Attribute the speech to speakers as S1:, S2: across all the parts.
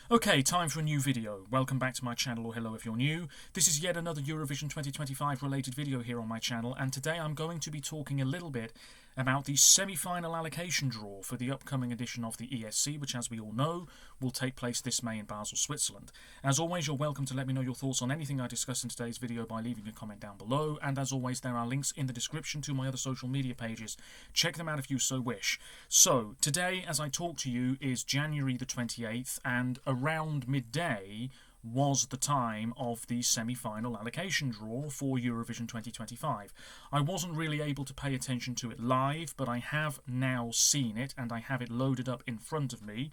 S1: Okay, time for a new video. Welcome back to my channel, or hello if you're new. This is yet another Eurovision 2025 related video here on my channel, and today I'm going to be talking a little bit about the semi-final allocation draw for the upcoming edition of the ESC, which, as we all know, will take place this May in Basel, Switzerland. As always, you're welcome to let me know your thoughts on anything I discuss in today's video by leaving a comment down below, and as always, there are links in the description to my other social media pages. Check them out if you so wish. So, today, as I talk to you, is January the 28th, and around midday was the time of the semi-final allocation draw for Eurovision 2025. I wasn't really able to pay attention to it live, but I have now seen it and I have it loaded up in front of me,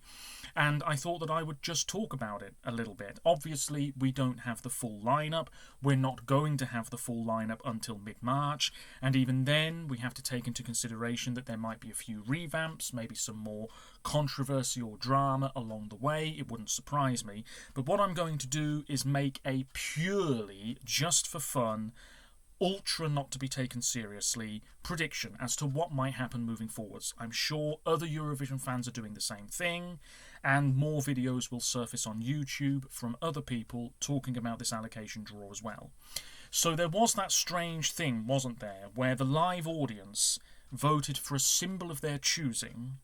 S1: and I thought that I would just talk about it a little bit. Obviously, we don't have the full lineup. We're not going to have the full lineup until mid-March, and even then we have to take into consideration that there might be a few revamps, maybe some more controversy or drama along the way. It wouldn't surprise me. But what I'm going to do is make a purely, just for fun, ultra not to be taken seriously prediction as to what might happen moving forwards. I'm sure other Eurovision fans are doing the same thing, and more videos will surface on YouTube from other people talking about this allocation draw as well. So there was that strange thing, wasn't there, where the live audience voted for a symbol of their choosing,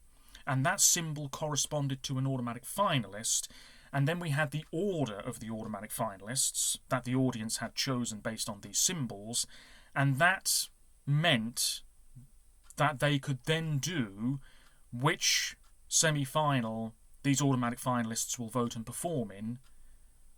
S1: and that symbol corresponded to an automatic finalist, and then we had the order of the automatic finalists that the audience had chosen based on these symbols, and that meant that they could then do which semi-final these automatic finalists will vote and perform in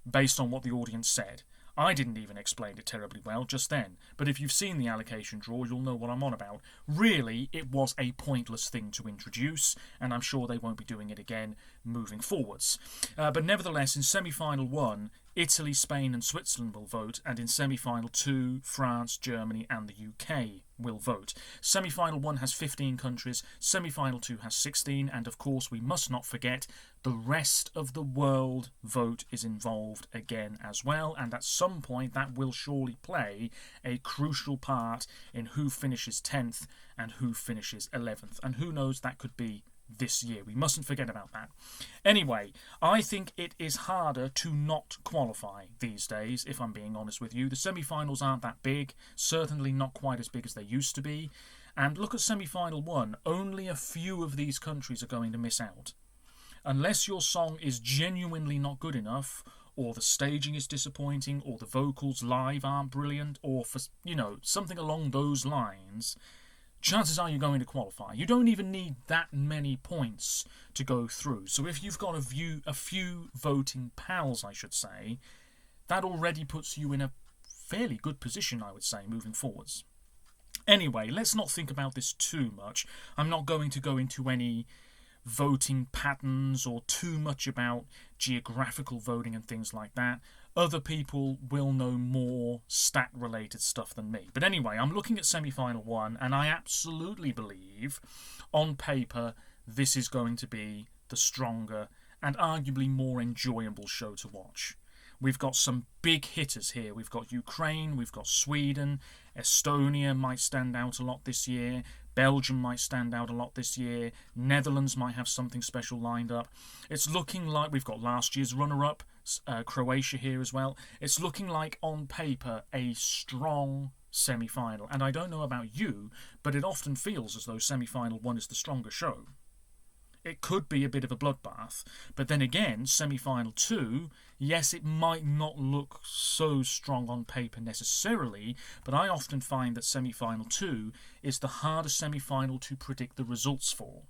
S1: based on what the audience said. I didn't even explain it terribly well just then, but if you've seen the allocation draw, you'll know what I'm on about. Really, it was a pointless thing to introduce, and I'm sure they won't be doing it again moving forwards. But nevertheless, in semi-final 1, Italy, Spain and Switzerland will vote, and in semi-final 2, France, Germany and the UK will vote. Semi-final 1 has 15 countries, semi-final 2 has 16, and of course we must not forget the rest of the world vote is involved again as well, and at some point that will surely play a crucial part in who finishes 10th and who finishes 11th, and who knows, that could be this year. We mustn't forget about that. Anyway, I think it is harder to not qualify these days, if I'm being honest with you. The semi-finals aren't that big, certainly not quite as big as they used to be, and look at semi-final 1, only a few of these countries are going to miss out. Unless your song is genuinely not good enough, or the staging is disappointing, or the vocals live aren't brilliant, or for, something along those lines, chances are you're going to qualify. You don't even need that many points to go through. So if you've got a few voting pals, I should say, that already puts you in a fairly good position, I would say, moving forwards. Anyway, let's not think about this too much. I'm not going to go into any voting patterns or too much about geographical voting and things like that. Other people will know more stat-related stuff than me. But anyway, I'm looking at semi-final 1, and I absolutely believe, on paper, this is going to be the stronger and arguably more enjoyable show to watch. We've got some big hitters here. We've got Ukraine, we've got Sweden, Estonia might stand out a lot this year, Belgium might stand out a lot this year, Netherlands might have something special lined up. It's looking like we've got last year's runner-up, Croatia here as well. It's looking like, on paper, a strong semi-final. And I don't know about you, but it often feels as though semi-final 1 is the stronger show. It could be a bit of a bloodbath, but then again, semi-final 2, yes, it might not look so strong on paper necessarily, but I often find that semi-final 2 is the hardest semi-final to predict the results for.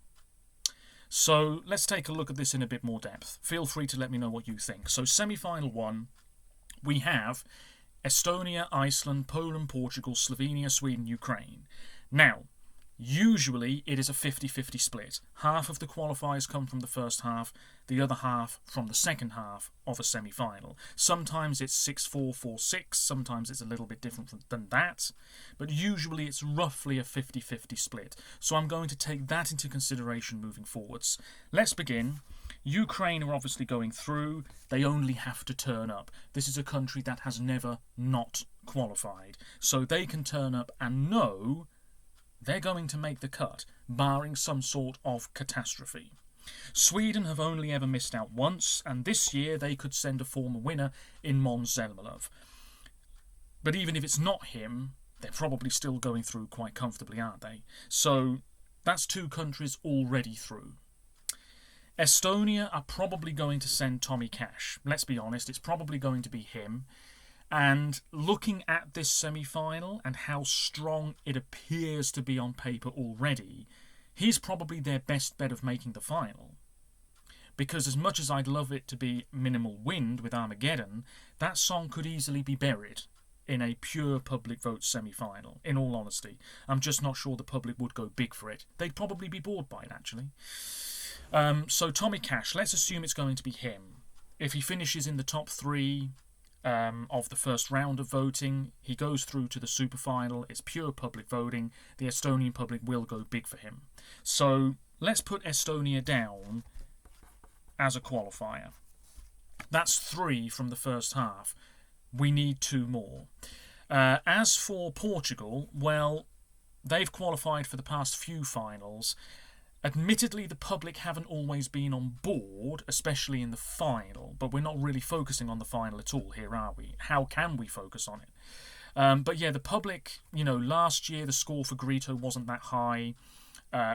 S1: So let's take a look at this in a bit more depth. Feel free to let me know what you think. So semi-final 1, we have Estonia, Iceland, Poland, Portugal, Slovenia, Sweden, Ukraine. Now, usually it is a 50-50 split. Half of the qualifiers come from the first half, the other half from the second half of a semi-final. Sometimes it's 6-4, 4-6, sometimes it's a little bit different than that, but usually it's roughly a 50-50 split. So I'm going to take that into consideration moving forwards. Let's begin. Ukraine are obviously going through. They only have to turn up. This is a country that has never not qualified. So they can turn up and know they're going to make the cut, barring some sort of catastrophe. Sweden have only ever missed out once, and this year they could send a former winner in Måns Zelmerlöw. But even if it's not him, they're probably still going through quite comfortably, aren't they? So that's 2 countries already through. Estonia are probably going to send Tommy Cash. Let's be honest, it's probably going to be him. And looking at this semi-final and how strong it appears to be on paper already, he's probably their best bet of making the final. Because as much as I'd love it to be Minimal Wind with Armageddon, that song could easily be buried in a pure public vote semi-final, in all honesty. I'm just not sure the public would go big for it. They'd probably be bored by it, actually. So Tommy Cash, let's assume it's going to be him. If he finishes in the top 3 of the first round of voting, he goes through to the super final. It's pure public voting. The Estonian public will go big for him. So let's put Estonia down as a qualifier. That's 3 from the first half. We need 2 more. As for Portugal, well, they've qualified for the past few finals. Admittedly, the public haven't always been on board, especially in the final, but we're not really focusing on the final at all here, are we? How can we focus on it? But yeah, the public, last year the score for Grito wasn't that high.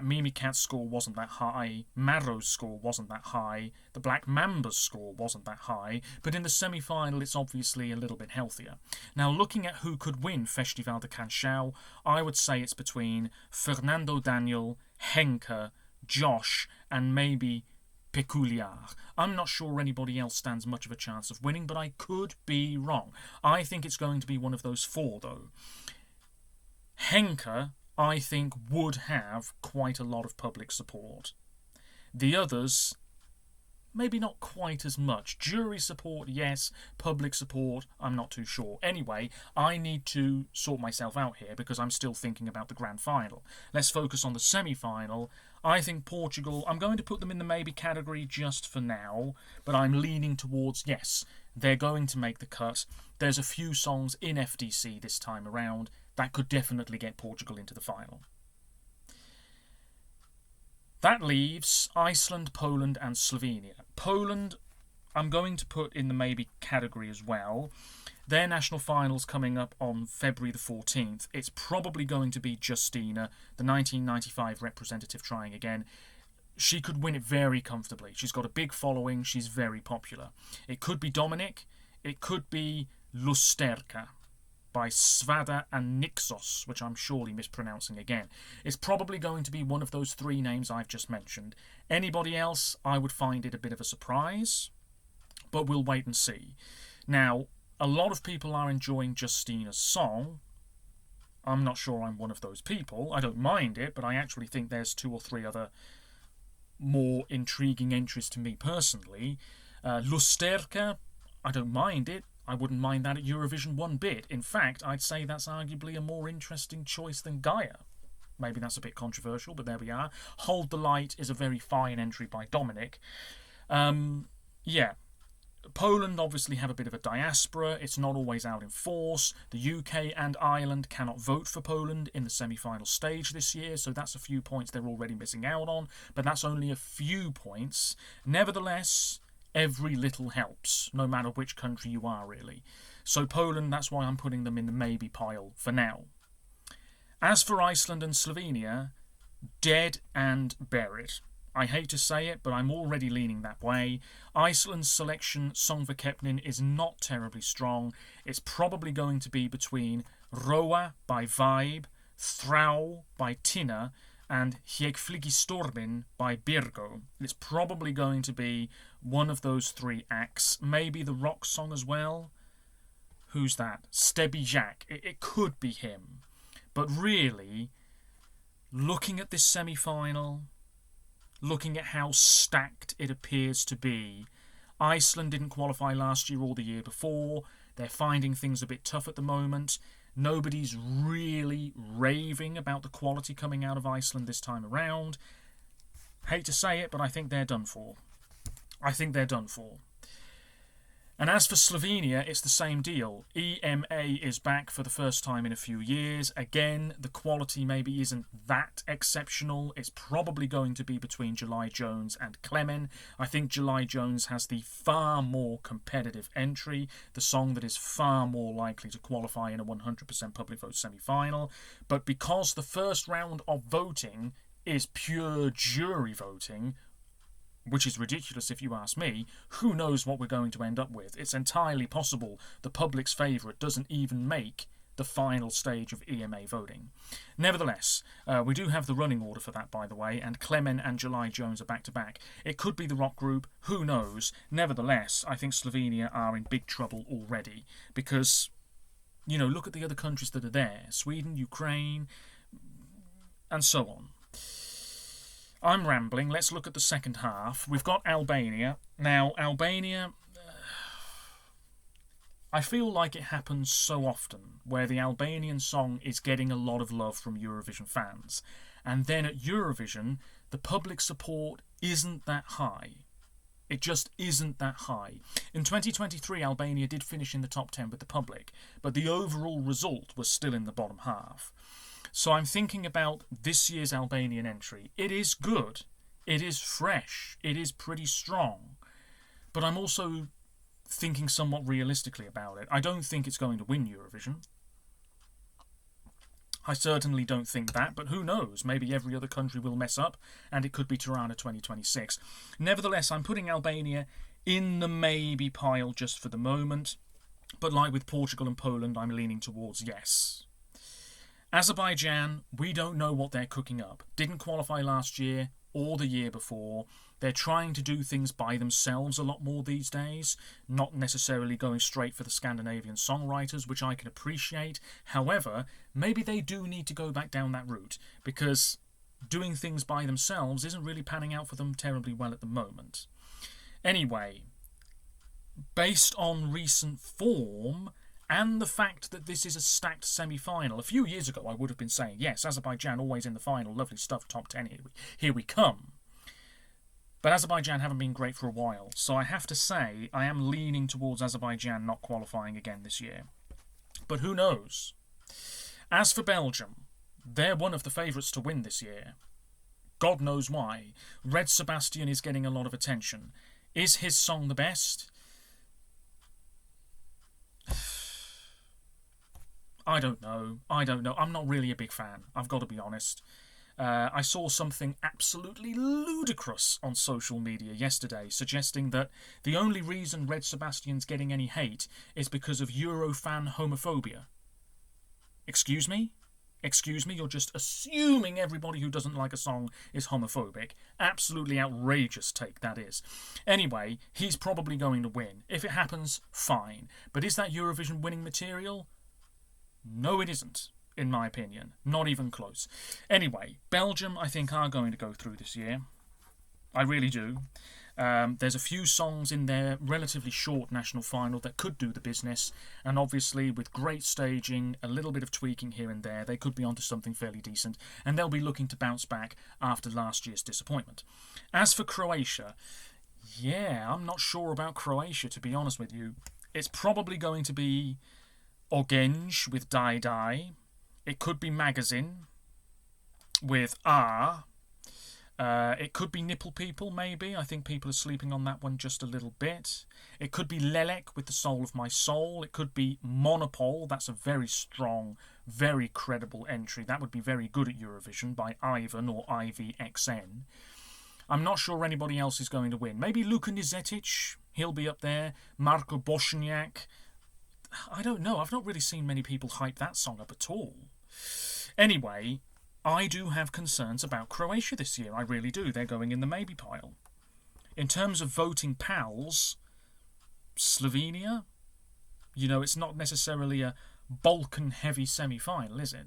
S1: Mimi Cat's score wasn't that high. Maro's score wasn't that high. The Black Mamba's score wasn't that high. But in the semi-final, it's obviously a little bit healthier. Now, looking at who could win Festival de Canção, I would say it's between Fernando Daniel, Henke, Josh, and maybe Peculiar. I'm not sure anybody else stands much of a chance of winning, but I could be wrong. I think it's going to be one of those 4, though. Henke, I think, would have quite a lot of public support. The others, maybe not quite as much. Jury support, yes. Public support, I'm not too sure. Anyway, I need to sort myself out here because I'm still thinking about the grand final. Let's focus on the semi-final. I think Portugal, I'm going to put them in the maybe category just for now, but I'm leaning towards, yes, they're going to make the cut. There's a few songs in FDC this time around that could definitely get Portugal into the final. That leaves Iceland, Poland and Slovenia. Poland, I'm going to put in the maybe category as well. Their national final's coming up on February the 14th. It's probably going to be Justina, the 1995 representative, trying again. She could win it very comfortably. She's got a big following. She's very popular. It could be Dominic. It could be Lusterka by Svada and Nixos, which I'm surely mispronouncing again. It's probably going to be one of those 3 names I've just mentioned. Anybody else, I would find it a bit of a surprise, but we'll wait and see. Now, a lot of people are enjoying Justina's song. I'm not sure I'm one of those people. I don't mind it, but I actually think there's 2 or 3 other more intriguing entries to me personally. Lusterka, I don't mind it. I wouldn't mind that at Eurovision one bit. In fact, I'd say that's arguably a more interesting choice than Gaia. Maybe that's a bit controversial, but there we are. Hold the Light is a very fine entry by Dominic. Yeah. Poland obviously have a bit of a diaspora. It's not always out in force. The UK and Ireland cannot vote for Poland in the semi-final stage this year, so that's a few points they're already missing out on, but that's only a few points. Nevertheless, every little helps, no matter which country you are, really. So Poland, that's why I'm putting them in the maybe pile for now. As for Iceland and Slovenia, dead and buried. I hate to say it, but I'm already leaning that way. Iceland's selection, Songvakeppnin, is not terribly strong. It's probably going to be between Roa by Vibe, Thrau by Tina, and Ég fligi stormin by Birgo. It's probably going to be one of those 3 acts. Maybe the rock song as well. Who's that? Stebby Jack. It could be him. But really, looking at this semi-final, looking at how stacked it appears to be, Iceland didn't qualify last year or the year before. They're finding things a bit tough at the moment. Nobody's really raving about the quality coming out of Iceland this time around. Hate to say it, but I think they're done for. And as for Slovenia, it's the same deal. EMA is back for the first time in a few years. Again, the quality maybe isn't that exceptional. It's probably going to be between July Jones and Klemen. I think July Jones has the far more competitive entry, the song that is far more likely to qualify in a 100% public vote semi-final. But because the first round of voting is pure jury voting, which is ridiculous if you ask me, who knows what we're going to end up with. It's entirely possible the public's favourite doesn't even make the final stage of EMA voting. Nevertheless, we do have the running order for that, by the way, and Klemen and July Jones are back-to-back. It could be the rock group, who knows. Nevertheless, I think Slovenia are in big trouble already, because, you know, look at the other countries that are there. Sweden, Ukraine, and so on. I'm rambling. Let's look at the second half. We've got Albania. Now, Albania, I feel like it happens so often where the Albanian song is getting a lot of love from Eurovision fans. And then at Eurovision, the public support isn't that high. It just isn't that high. In 2023, Albania did finish in the top 10 with the public, but the overall result was still in the bottom half. So I'm thinking about this year's Albanian entry. It is good. It is fresh. It is pretty strong. But I'm also thinking somewhat realistically about it. I don't think it's going to win Eurovision. I certainly don't think that, but who knows? Maybe every other country will mess up, and it could be Tirana 2026. Nevertheless, I'm putting Albania in the maybe pile just for the moment. But like with Portugal and Poland, I'm leaning towards yes. Azerbaijan, we don't know what they're cooking up. Didn't qualify last year or the year before. They're trying to do things by themselves a lot more these days, not necessarily going straight for the Scandinavian songwriters, which I can appreciate. However, maybe they do need to go back down that route, because doing things by themselves isn't really panning out for them terribly well at the moment. Anyway, based on recent form, and the fact that this is a stacked semi-final. A few years ago I would have been saying, yes, Azerbaijan always in the final, lovely stuff, top 10, here we come. But Azerbaijan haven't been great for a while, so I have to say I am leaning towards Azerbaijan not qualifying again this year. But who knows? As for Belgium, they're one of the favourites to win this year. God knows why. Red Sebastian is getting a lot of attention. Is his song the best? I don't know. I'm not really a big fan, I've got to be honest. I saw something absolutely ludicrous on social media yesterday, suggesting that the only reason Red Sebastian's getting any hate is because of Eurofan homophobia. Excuse me? Excuse me, you're just assuming everybody who doesn't like a song is homophobic. Absolutely outrageous take, that is. Anyway, he's probably going to win. If it happens, fine. But is that Eurovision winning material? No, it isn't, in my opinion. Not even close. Anyway, Belgium, I think, are going to go through this year. I really do. There's a few songs in their relatively short national final that could do the business, and obviously with great staging, a little bit of tweaking here and there, they could be onto something fairly decent, and they'll be looking to bounce back after last year's disappointment. As for Croatia, yeah, I'm not sure about Croatia, to be honest with you. It's probably going to be Ogenj with Die Die. It could be Magazine with R. It could be Nipple People, maybe. I think people are sleeping on that one just a little bit. It could be Lelek with The Soul of My Soul. It could be Monopole. That's a very strong, very credible entry. That would be very good at Eurovision, by Ivan or IVXN. I'm not sure anybody else is going to win. Maybe Luka Nizetic. He'll be up there. Marko Bošnjak. I don't know. I've not really seen many people hype that song up at all. Anyway, I do have concerns about Croatia this year. I really do. They're going in the maybe pile. In terms of voting pals, Slovenia, you know, it's not necessarily a Balkan-heavy semi-final, is it?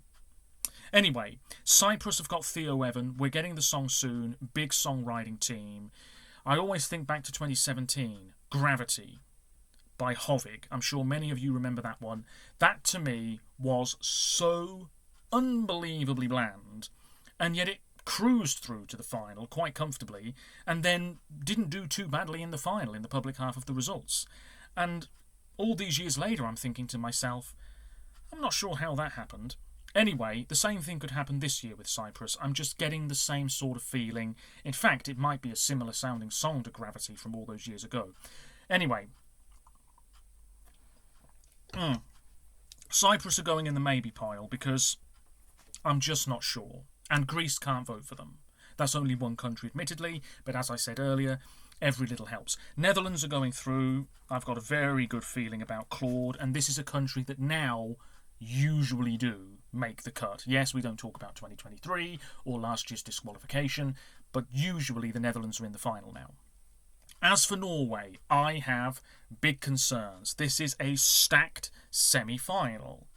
S1: Anyway, Cyprus have got Theo Evan. We're getting the song soon. Big songwriting team. I always think back to 2017. Gravity by Hovig. I'm sure many of you remember that one. That, to me, was so unbelievably bland, and yet it cruised through to the final quite comfortably, and then didn't do too badly in the final, in the public half of the results. And all these years later, I'm thinking to myself, I'm not sure how that happened. Anyway, the same thing could happen this year with Cyprus. I'm just getting the same sort of feeling. In fact, it might be a similar sounding song to Gravity from all those years ago. Anyway, Cyprus are going in the maybe pile because I'm just not sure. And Greece can't vote for them. That's only one country, admittedly, but as I said earlier, every little helps. Netherlands are going through. I've got a very good feeling about Claude, and this is a country that now usually do make the cut. Yes, we don't talk about 2023 or last year's disqualification, but usually the Netherlands are in the final now. As for Norway, I have big concerns. This is a stacked semi-final,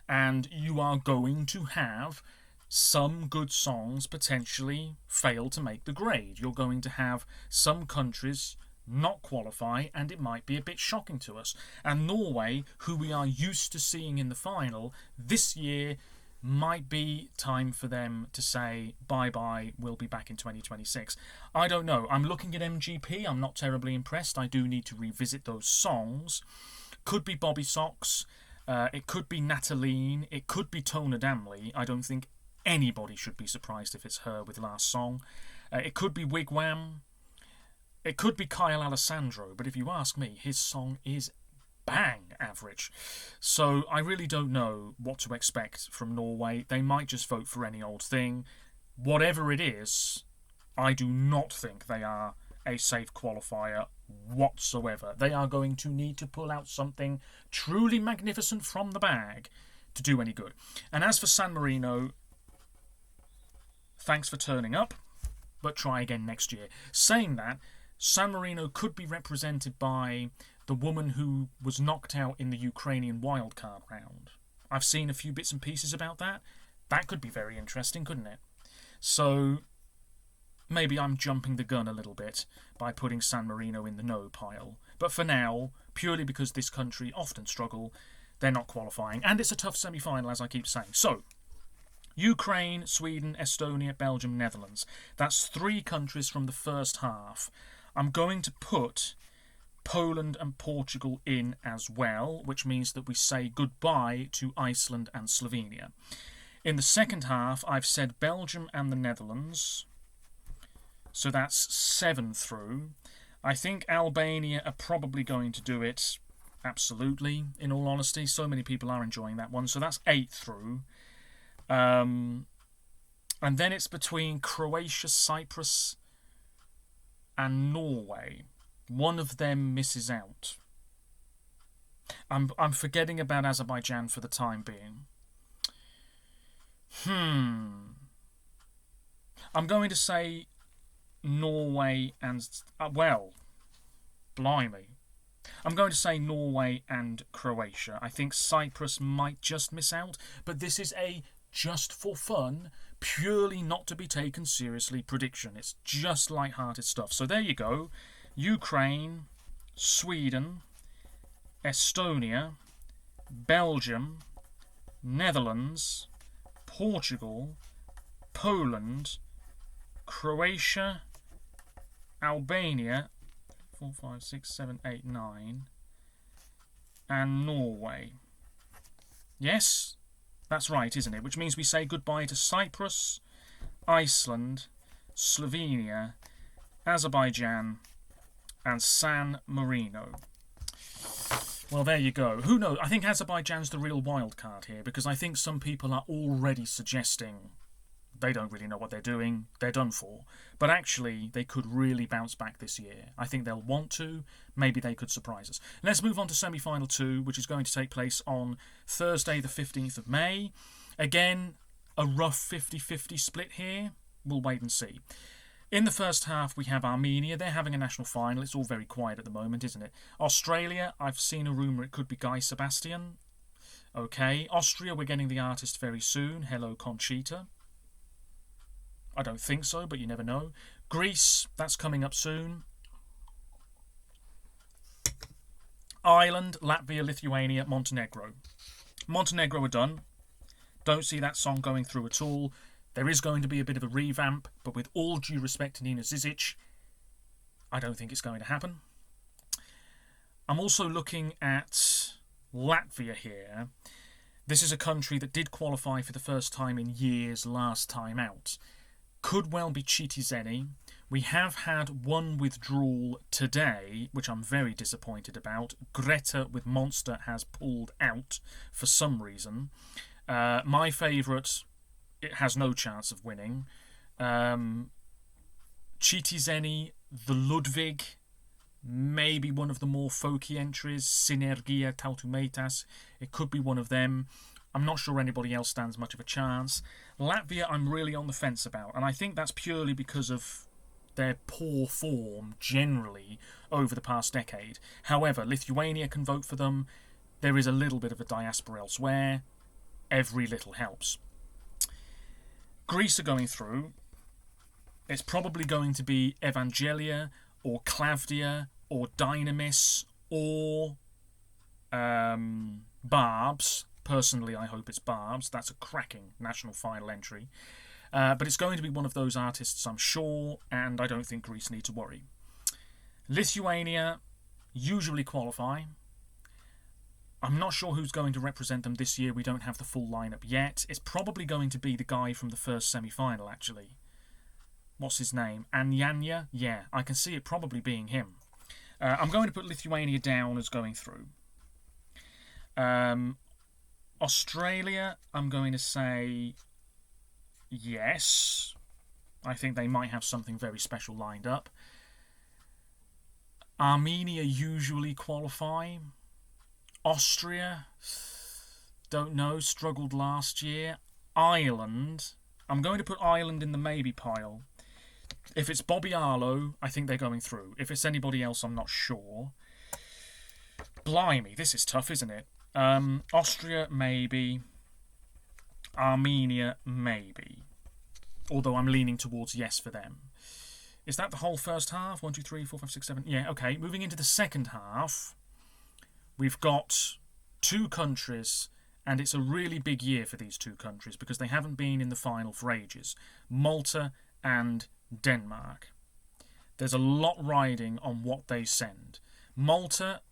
S1: and you are going to have some good songs potentially fail to make the grade. You're going to have some countries not qualify, and it might be a bit shocking to us. And Norway, who we are used to seeing in the final, this year might be time for them to say bye-bye, we'll be back in 2026. I don't know. I'm looking at MGP. I'm not terribly impressed. I do need to revisit those songs. Could be Bobby Socks. It could be Nataline. It could be Tona Damley. I don't think anybody should be surprised if it's her with Last Song. It could be Wigwam. It could be Kyle Alessandro, but if you ask me, his song is bang average. So I really don't know what to expect from Norway. They might just vote for any old thing. Whatever it is, I do not think they are a safe qualifier whatsoever. They are going to need to pull out something truly magnificent from the bag to do any good. And as for San Marino, thanks for turning up, but try again next year. Saying that, San Marino could be represented by the woman who was knocked out in the Ukrainian wildcard round. I've seen a few bits and pieces about that. That could be very interesting, couldn't it? So maybe I'm jumping the gun a little bit by putting San Marino in the no pile. But for now, purely because this country often struggle, they're not qualifying. And it's a tough semi-final, as I keep saying. So, Ukraine, Sweden, Estonia, Belgium, Netherlands. That's 3 countries from the first half. I'm going to put Poland and Portugal in as well, which means that we say goodbye to Iceland and Slovenia. In the second half, I've said Belgium and the Netherlands. So that's 7 through. I think Albania are probably going to do it. Absolutely, in all honesty. So many people are enjoying that one. So that's 8 through. And then it's between Croatia, Cyprus, and Norway. One of them misses out. I'm forgetting about Azerbaijan for the time being. I'm going to say Norway and... blimey. I'm going to say Norway and Croatia. I think Cyprus might just miss out, but this is a just for fun, purely not to be taken seriously prediction. It's just light-hearted stuff. So there you go. Ukraine, Sweden, Estonia, Belgium, Netherlands, Portugal, Poland, Croatia, Albania, 4, 5, 6, 7, 8, 9, and Norway. Yes? That's right, isn't it? Which means we say goodbye to Cyprus, Iceland, Slovenia, Azerbaijan, and San Marino. Well, there you go. Who knows? I think Azerbaijan's the real wild card here, because I think some people are already suggesting they don't really know what they're doing, they're done for. But actually, they could really bounce back this year. I think they'll want to. Maybe they could surprise us. Let's move on to semi-final 2, which is going to take place on Thursday the 15th of May. Again, a rough 50-50 split here. We'll wait and see. In the first half, we have Armenia. They're having a national final. It's all very quiet at the moment, isn't it? Australia, I've seen a rumour it could be Guy Sebastian. Okay. Austria, we're getting the artist very soon. Hello, Conchita. I don't think so, but you never know. Greece, that's coming up soon. Ireland, Latvia, Lithuania, Montenegro. Montenegro are done. Don't see that song going through at all. There is going to be a bit of a revamp, but with all due respect to Nina Zizic, I don't think it's going to happen. I'm also looking at Latvia here. This is a country that did qualify for the first time in years last time out. Could well be Citizeni. We have had one withdrawal today, which I'm very disappointed about. Greta with Monster has pulled out for some reason. My favourite, it has no chance of winning. Citizeni, the Ludwig, maybe one of the more folky entries. Sinergia Tautumetas, it could be one of them. I'm not sure anybody else stands much of a chance. Latvia, I'm really on the fence about, and I think that's purely because of their poor form generally over the past decade. However, Lithuania can vote for them. There is a little bit of a diaspora elsewhere. Every little helps. Greece are going through. It's probably going to be Evangelia or Klavdia or Dynamis or Barbs. Personally, I hope it's Barbs. That's a cracking national final entry. But it's going to be one of those artists, I'm sure, and I don't think Greece need to worry. Lithuania usually qualify. I'm not sure who's going to represent them this year. We don't have the full lineup yet. It's probably going to be the guy from the first semi-final, actually. What's his name? Anyanya? Yeah, I can see it probably being him. I'm going to put Lithuania down as going through. Australia, I'm going to say yes. I think they might have something very special lined up. Armenia usually qualify. Austria, don't know, struggled last year. Ireland, I'm going to put Ireland in the maybe pile. If it's Bobby Arlo, I think they're going through. If it's anybody else, I'm not sure. Blimey, this is tough, isn't it? Austria, maybe. Armenia, maybe. Although I'm leaning towards yes for them. Is that the whole first half? 1, 2, 3, 4, 5, 6, 7. Yeah, okay. Moving into the second half, we've got 2 countries, and it's a really big year for these 2 countries because they haven't been in the final for ages. Malta and Denmark. There's a lot riding on what they send. Malta,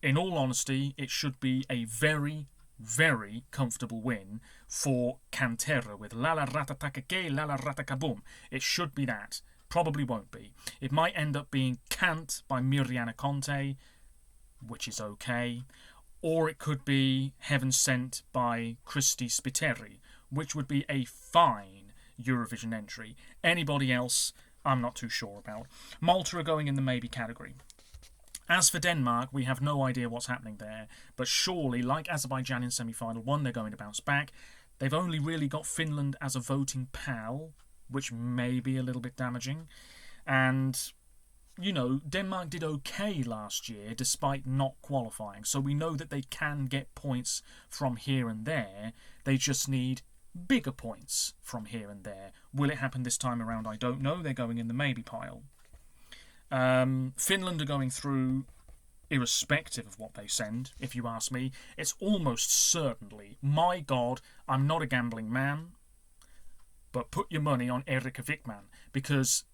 S1: in all honesty, it should be a very, very comfortable win for Cantera with Lala Ratatakake, Lala Ratakaboom. It should be that. Probably won't be. It might end up being Cant by Miriana Conte, which is okay. Or it could be Heaven Sent by Christy Spiteri, which would be a fine Eurovision entry. Anybody else, I'm not too sure about. Malta are going in the maybe category. As for Denmark, we have no idea what's happening there, but surely, like Azerbaijan in semi-final 1, they're going to bounce back. They've only really got Finland as a voting pal, which may be a little bit damaging. And, you know, Denmark did okay last year despite not qualifying, so we know that they can get points from here and there. They just need bigger points from here and there. Will it happen this time around? I don't know. They're going in the maybe pile. Finland are going through irrespective of what they send, if you ask me. It's almost certainly, my God, I'm not a gambling man, but put your money on Erika Wickman, because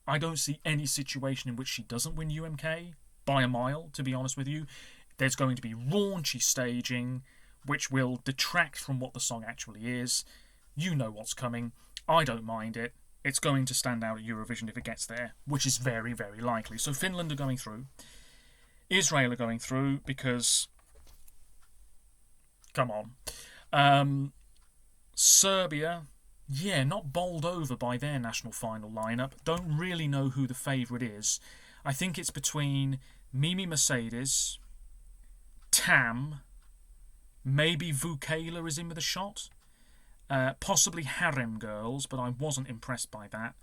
S1: I don't see any situation in which she doesn't win UMK, by a mile, to be honest with you. There's going to be raunchy staging, which will detract from what the song actually is. You know what's coming. I don't mind it. It's going to stand out at Eurovision if it gets there, which is very, very likely. So Finland are going through. Israel are going through because... Come on. Serbia, yeah, not bowled over by their national final lineup. Don't really know who the favourite is. I think it's between Mimi Mercedes, Tam, maybe Vukela is in with a shot. Possibly Harem Girls, but I wasn't impressed by that.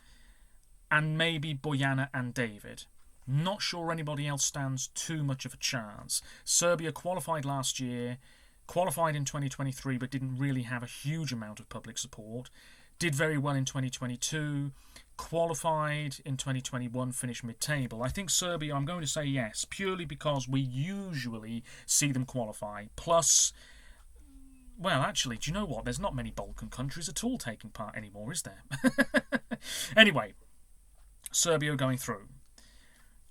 S1: And maybe Bojana and David. Not sure anybody else stands too much of a chance. Serbia qualified last year, qualified in 2023, but didn't really have a huge amount of public support. Did very well in 2022, qualified in 2021, finished mid-table. I think Serbia, I'm going to say yes, purely because we usually see them qualify. Plus... Well, actually, do you know what? There's not many Balkan countries at all taking part anymore, is there? Anyway, Serbia going through.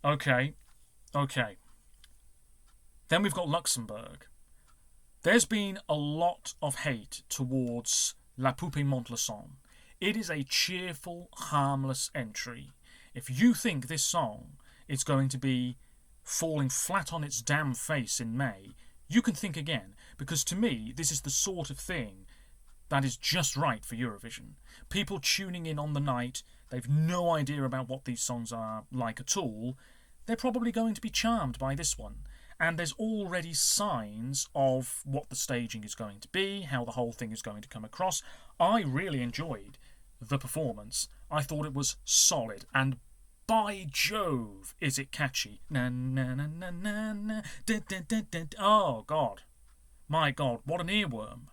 S1: Okay. Then we've got Luxembourg. There's been a lot of hate towards La Poupée Monte le Son. It is a cheerful, harmless entry. If you think this song is going to be falling flat on its damn face in May, you can think again, because to me, this is the sort of thing that is just right for Eurovision. People tuning in on the night, they've no idea about what these songs are like at all, they're probably going to be charmed by this one. And there's already signs of what the staging is going to be, how the whole thing is going to come across. I really enjoyed the performance. I thought it was solid, and by Jove, is it catchy. Na, na, na, na, na, na, da, da, da, da. Oh, God. My God, what an earworm.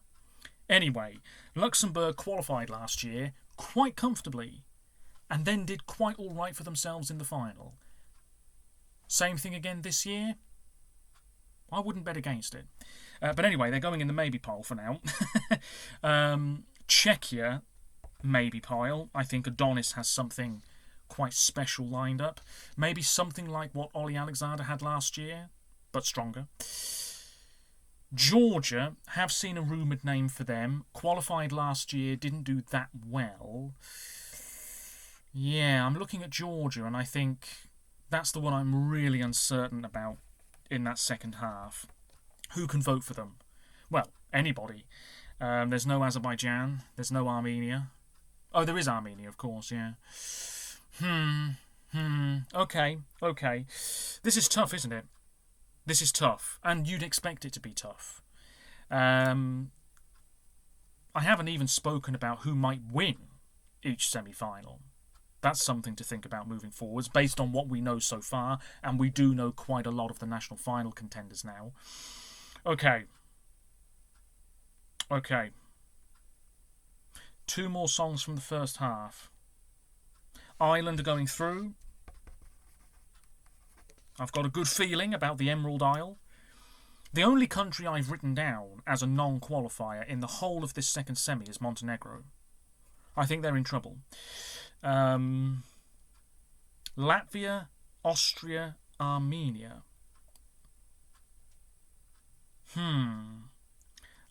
S1: Anyway, Luxembourg qualified last year quite comfortably, and then did quite all right for themselves in the final. Same thing again this year? I wouldn't bet against it. But anyway, they're going in the maybe pile for now. Czechia, maybe pile. I think Adonis has something quite special lined up. Maybe something like what Ollie Alexander had last year, but stronger. Georgia, have seen a rumoured name for them. Qualified last year, didn't do that well. Yeah, I'm looking at Georgia, and I think that's the one I'm really uncertain about in that second half. Who can vote for them? Well, anybody. There's no Azerbaijan. There's no Armenia. Oh, there is Armenia, of course, yeah. Okay. This is tough, isn't it? This is tough, and you'd expect it to be tough. I haven't even spoken about who might win each semi-final. That's something to think about moving forwards, based on what we know so far, and we do know quite a lot of the national final contenders now. Okay. 2 more songs from the first half. Ireland are going through. I've got a good feeling about the Emerald Isle. The only country I've written down as a non-qualifier in the whole of this second semi is Montenegro. I think they're in trouble. Latvia, Austria, Armenia.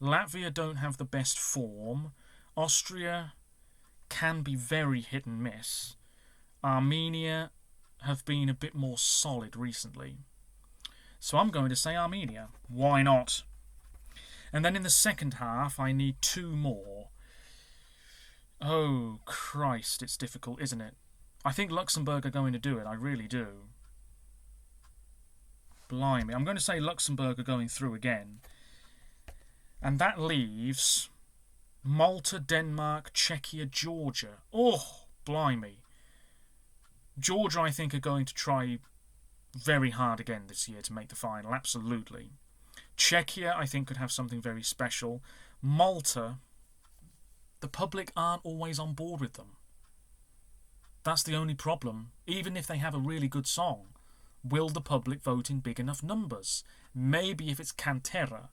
S1: Latvia don't have the best form. Austria can be very hit and miss. Armenia have been a bit more solid recently. So I'm going to say Armenia. Why not? And then in the second half, I need 2 more. Oh, Christ, it's difficult, isn't it? I think Luxembourg are going to do it, I really do. Blimey, I'm going to say Luxembourg are going through again. And that leaves Malta, Denmark, Czechia, Georgia. Oh, blimey. Georgia, I think, are going to try very hard again this year to make the final, absolutely. Czechia, I think, could have something very special. Malta, the public aren't always on board with them. That's the only problem. Even if they have a really good song, will the public vote in big enough numbers? Maybe if it's Cantera.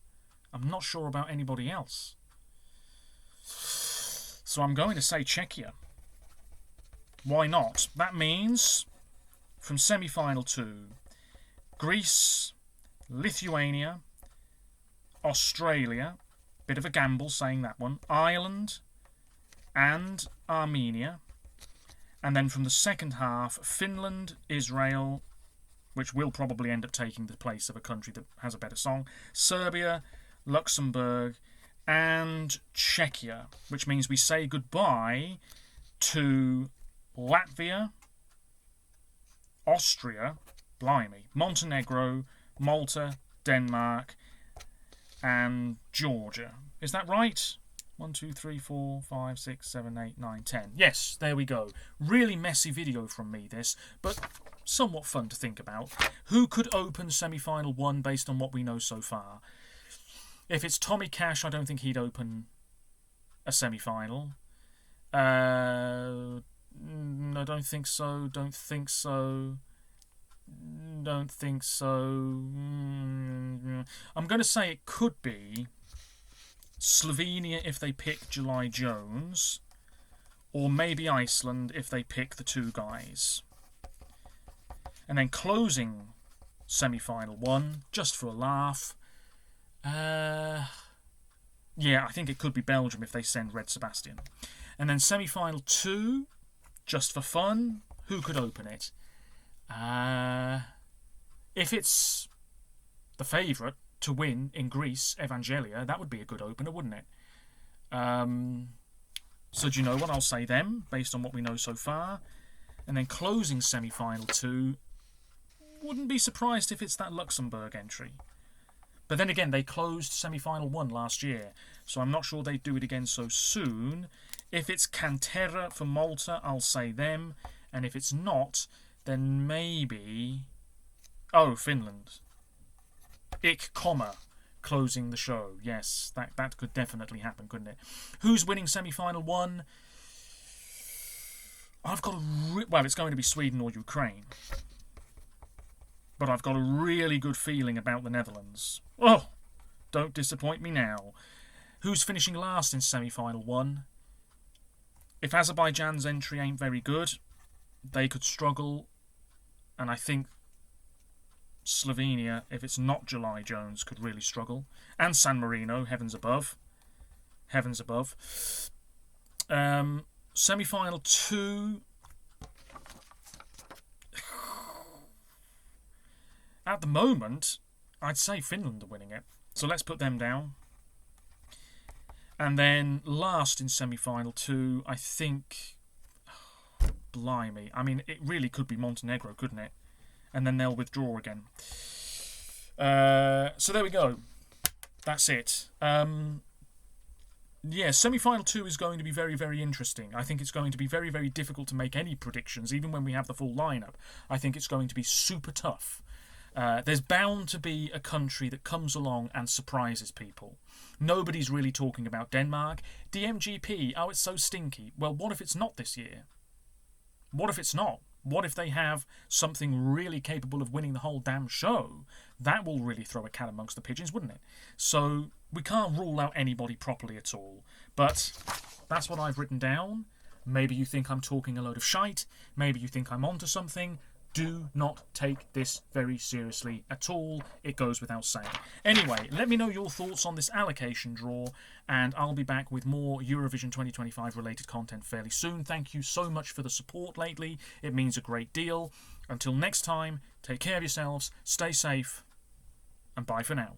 S1: I'm not sure about anybody else. So I'm going to say Czechia. Why not? That means, from semi-final 2, Greece, Lithuania, Australia, bit of a gamble saying that one, Ireland, and Armenia. And then from the second half, Finland, Israel, which will probably end up taking the place of a country that has a better song, Serbia, Luxembourg, and Czechia, which means we say goodbye to Latvia, Austria, blimey, Montenegro, Malta, Denmark, and Georgia. Is that right? 1, 2, 3, 4, 5, 6, 7, 8, 9, 10. Yes, there we go. Really messy video from me, this, but somewhat fun to think about. Who could open semi-final 1 based on what we know so far? If it's Tommy Cash, I don't think he'd open a semi-final. No, don't think so. I'm going to say it could be Slovenia if they pick July Jones, or maybe Iceland if they pick the 2 guys. And then closing semi-final 1, just for a laugh. Yeah, I think it could be Belgium if they send Red Sebastian. And then semi-final 2, just for fun, who could open it? If it's the favourite to win in Greece, Evangelia, that would be a good opener, wouldn't it? So do you know what? I'll say them, based on what we know so far. And then closing semi-final 2, wouldn't be surprised if it's that Luxembourg entry. But then again, they closed semi-final 1 last year, so I'm not sure they'd do it again so soon. If it's Cantera for Malta, I'll say them. And if it's not, then maybe... Oh, Finland. Ik, closing the show. Yes, that could definitely happen, couldn't it? Who's winning semi-final 1? I've got well, it's going to be Sweden or Ukraine. But I've got a really good feeling about the Netherlands. Oh, don't disappoint me now. Who's finishing last in semi-final 1? If Azerbaijan's entry ain't very good, they could struggle. And I think Slovenia, if it's not July Jones, could really struggle. And San Marino, heavens above. Heavens above. Semi-final 2. At the moment, I'd say Finland are winning it. So let's put them down. And then last in semi-final 2, I think... blimey. I mean, it really could be Montenegro, couldn't it? And then they'll withdraw again. So there we go. That's it. Yeah, semi-final 2 is going to be very, very interesting. I think it's going to be very, very difficult to make any predictions, even when we have the full lineup. I think it's going to be super tough. There's bound to be a country that comes along and surprises people. Nobody's really talking about Denmark. DMGP, oh, it's so stinky. Well, what if it's not this year? What if it's not? What if they have something really capable of winning the whole damn show? That will really throw a cat amongst the pigeons, wouldn't it? So we can't rule out anybody properly at all. But that's what I've written down. Maybe you think I'm talking a load of shite. Maybe you think I'm onto something. Do not take this very seriously at all. It goes without saying. Anyway, let me know your thoughts on this allocation draw, and I'll be back with more Eurovision 2025 related content fairly soon. Thank you so much for the support lately. It means a great deal. Until next time, take care of yourselves, stay safe, and bye for now.